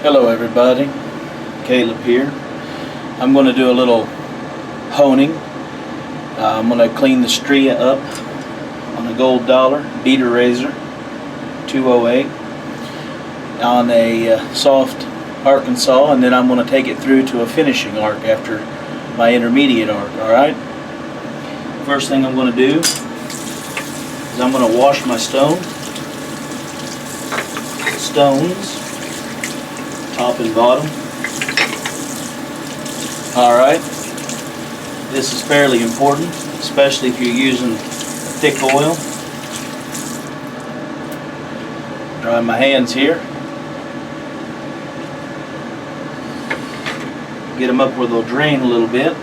Hello everybody, Caleb here. I'm going to do a little honing. I'm going to clean the stria up on a gold dollar beater razor 208 on a soft arcing saw, and then I'm going to take it through to a finishing arc after my intermediate arc. Alright? First thing I'm going to do is I'm going to wash my stones, top and bottom. Alright, this is fairly important, especially if you're using a thick oil. Dry my hands here. Get them up where they'll drain a little bit.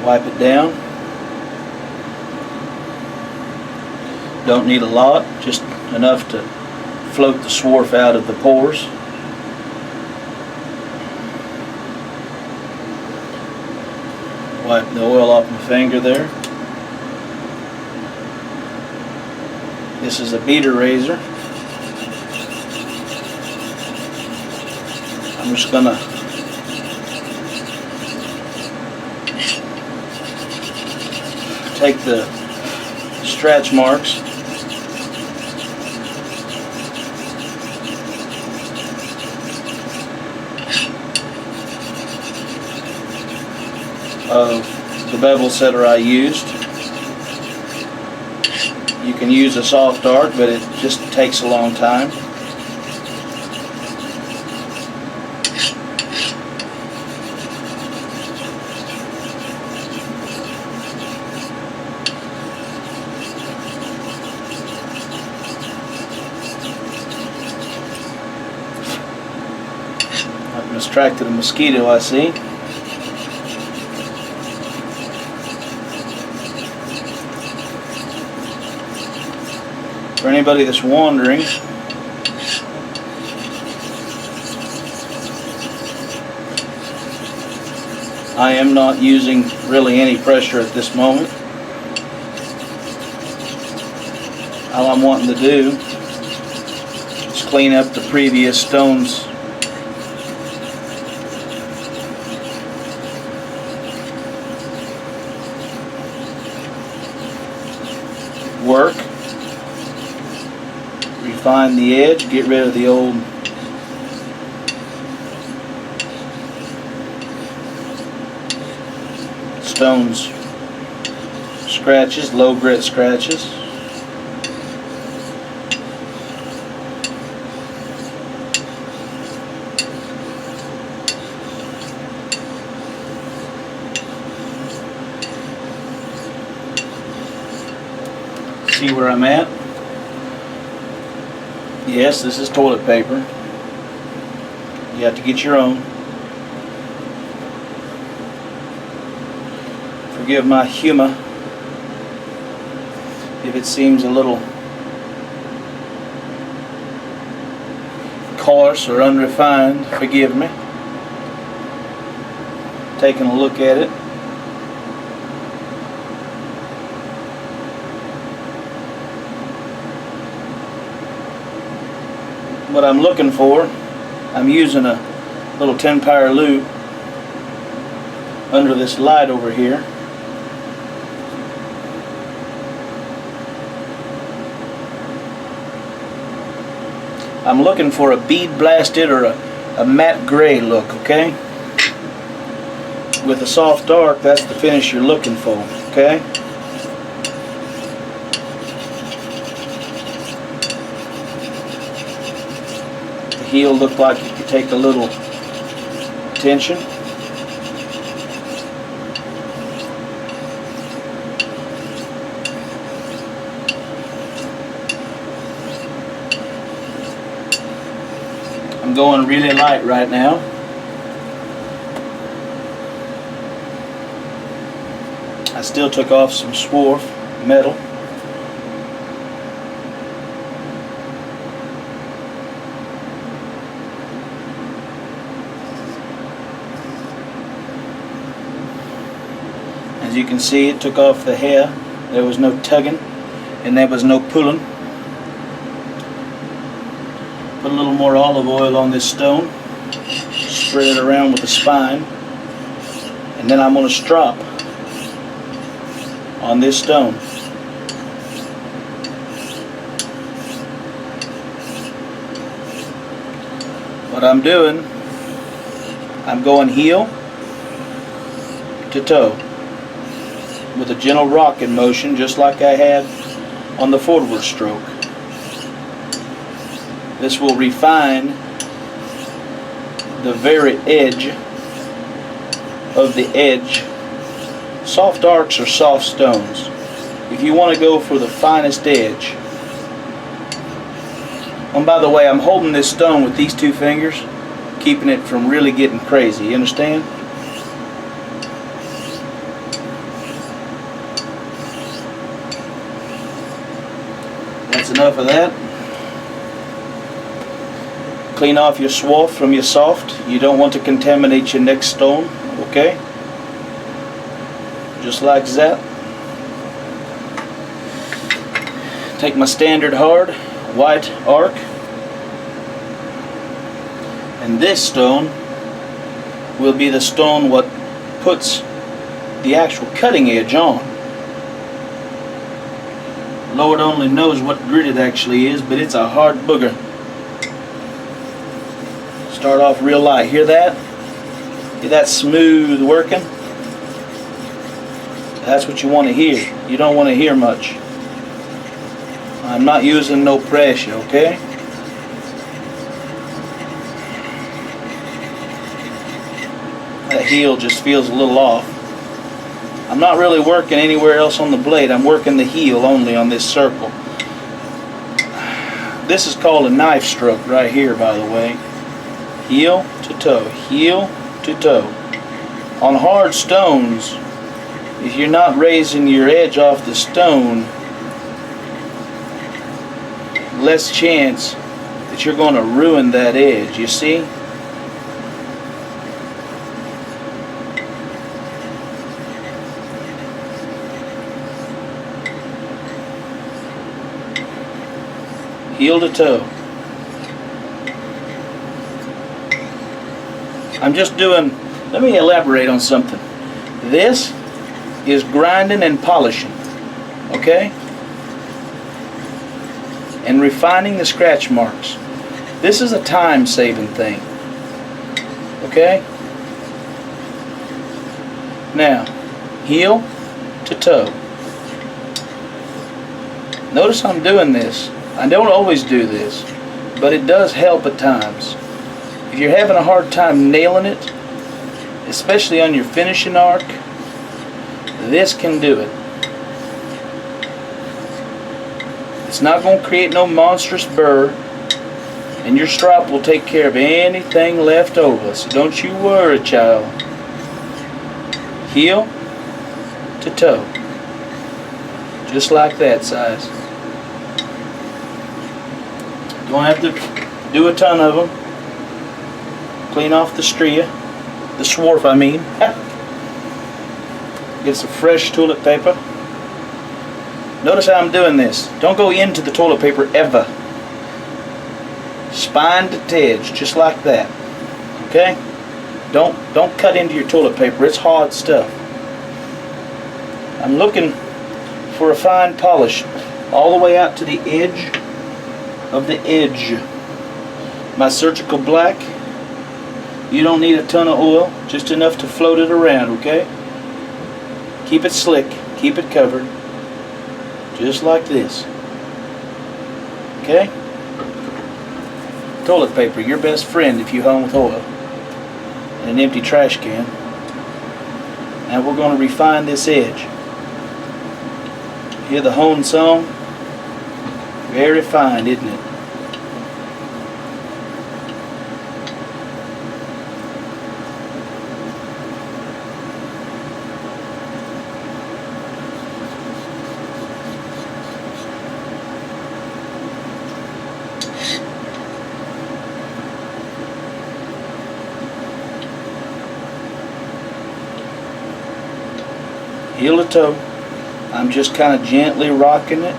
Wipe it down. Don't need a lot, just enough to float the swarf out of the pores. Wipe the oil off my finger there. This is a beater razor. I'm just gonna take the stretch marks of the bevel setter I used. You can use a soft arc, but it just takes a long time. I've distracted a mosquito, I see. For anybody that's wondering, I am not using really any pressure at this moment. All I'm wanting to do is clean up the previous stones work. Refine the edge, get rid of the old stones scratches, low grit scratches. See where I'm at? Yes, this is toilet paper. You have to get your own. Forgive my humor if it seems a little coarse or unrefined. Forgive me. Taking a look at it. What I'm looking for, I'm using a little 10-power loop under this light over here. I'm looking for a bead blasted or a matte gray look, okay? With a soft arc, that's the finish you're looking for, okay? Heel looked like it could take a little attention. I'm going really light right now. I still took off some swarf metal. As you can see, it took off the hair. There was no tugging and there was no pulling. Put a little more olive oil on this stone. Spread it around with the spine. And then I'm going to strop on this stone. What I'm doing, I'm going heel to toe with a gentle rocking motion, just like I had on the forward stroke. This will refine the very edge of the edge. Soft arcs are soft stones. If you want to go for the finest edge. And by the way, I'm holding this stone with these two fingers, keeping it from really getting crazy. You understand? That's enough of that. Clean off your swath from your soft. You don't want to contaminate your next stone, okay? Just like that. Take my standard hard white arc, and this stone will be the stone what puts the actual cutting edge on. Lord only knows what grit it actually is, but it's a hard booger. Start off real light. Hear that? Hear that smooth working? That's what you want to hear. You don't want to hear much. I'm not using no pressure, okay? That heel just feels a little off. I'm not really working anywhere else on the blade. I'm working the heel only on this circle. This is called a knife stroke right here, by the way. Heel to toe, heel to toe. On hard stones, if you're not raising your edge off the stone, less chance that you're going to ruin that edge, you see? Heel to toe. I'm just doing, let me elaborate on something. This is grinding and polishing, okay? And refining the scratch marks. This is a time-saving thing, okay? Now, heel to toe. Notice I'm doing this. I don't always do this, but it does help at times. If you're having a hard time nailing it, especially on your finishing arc, this can do it. It's not going to create no monstrous burr, and your strop will take care of anything left over, so don't you worry, child. Heel to toe. Just like that size. Don't have to do a ton of them. Clean off the stria, the swarf I mean. Get some fresh toilet paper. Notice how I'm doing this. Don't go into the toilet paper ever. Spine to edge, just like that. Okay? Don't cut into your toilet paper. It's hard stuff. I'm looking for a fine polish all the way out to the edge of the edge. My surgical black. You don't need a ton of oil, just enough to float it around, okay? Keep it slick, keep it covered, just like this. Okay? Toilet paper, your best friend if you home with oil. And an empty trash can. Now we're going to refine this edge. Hear the hone song? Very fine, isn't it? Heel to toe. I'm just kind of gently rocking it.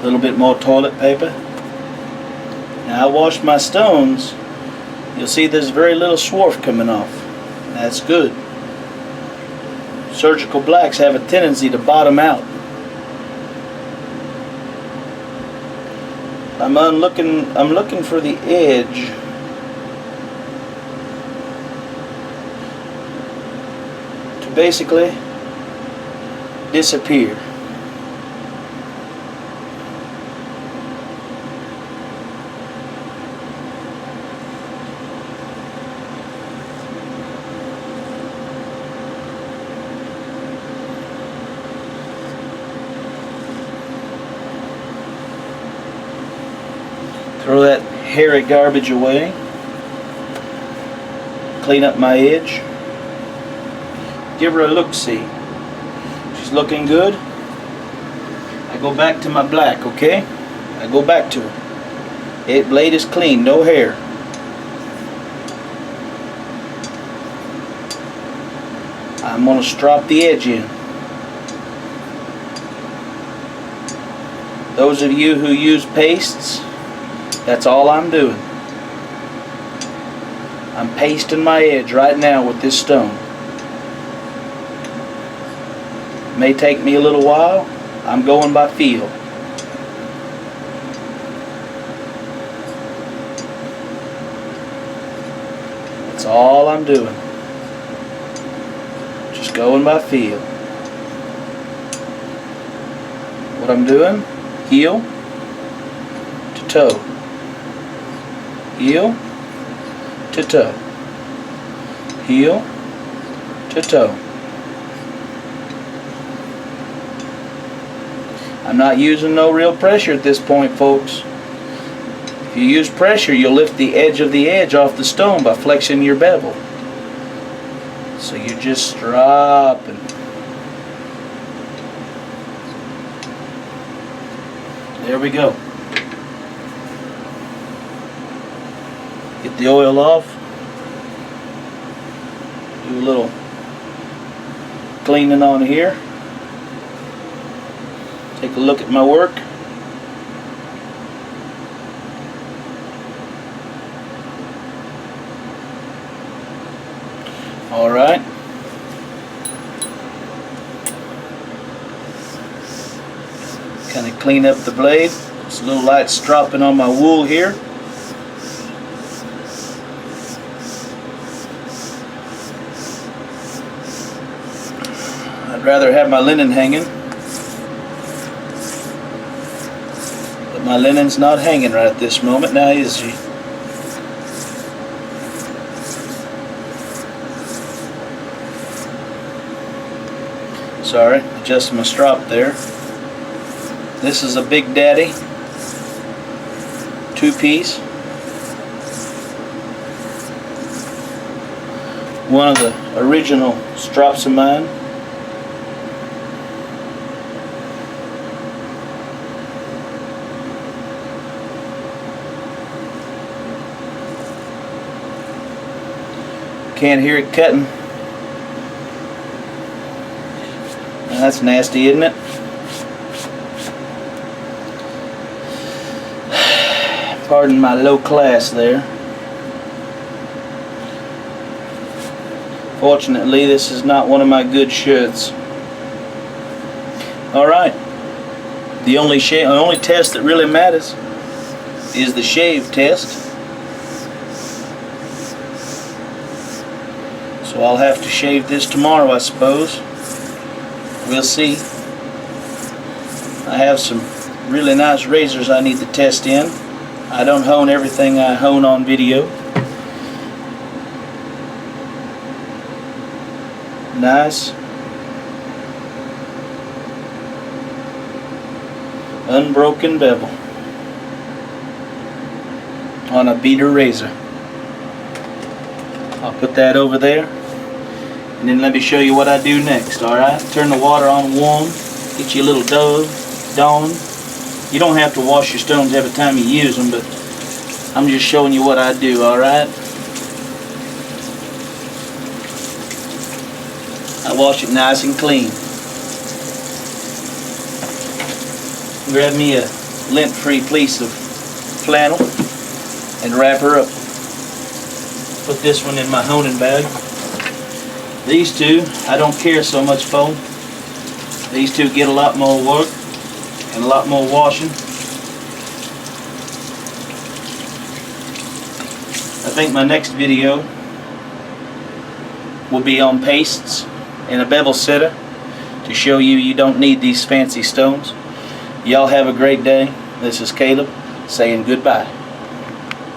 A little bit more toilet paper. Now I washed my stones. You'll see there's very little swarf coming off. That's good. Surgical blacks have a tendency to bottom out. I'm looking for the edge. To basically disappear. Throw that hairy garbage away. Clean up my edge. Give her a look-see. She's looking good. I go back to my black, okay? I go back to her. It blade is clean, no hair. I'm going to strop the edge in. Those of you who use pastes, that's all I'm doing. I'm pasting my edge right now with this stone. It may take me a little while. I'm going by feel. That's all I'm doing. Just going by feel. What I'm doing, heel to toe. Heel to toe. Heel to toe. I'm not using no real pressure at this point, folks. If you use pressure, you'll lift the edge of the edge off the stone by flexing your bevel. So you're just stropping. There we go. Get the oil off. Do a little cleaning on here. Take a look at my work. All right. Kind of clean up the blade. It's a little light stropping on my wool here. I'd rather have my linen hanging, but my linen's not hanging right at this moment now, is she? Sorry, adjusting my strop there. This is a Big Daddy 2-piece. One of the original strops of mine. Can't hear it cutting. That's nasty, isn't it? Pardon my low class there. Fortunately, this is not one of my good shirts. Alright. The only test that really matters is the shave test. So I'll have to shave this tomorrow, I suppose. We'll see. I have some really nice razors I need to test in. I don't hone everything I hone on video. Nice. Unbroken bevel on a beater razor. I'll put that over there. And then let me show you what I do next, alright? Turn the water on warm. Get you a little Dawn. You don't have to wash your stones every time you use them, but I'm just showing you what I do, alright? I wash it nice and clean. Grab me a lint-free piece of flannel and wrap her up. Put this one in my honing bag. These two, I don't care so much for. These two get a lot more work and a lot more washing. I think my next video will be on pastes and a bevel setter to show you don't need these fancy stones. Y'all have a great day. This is Caleb saying goodbye.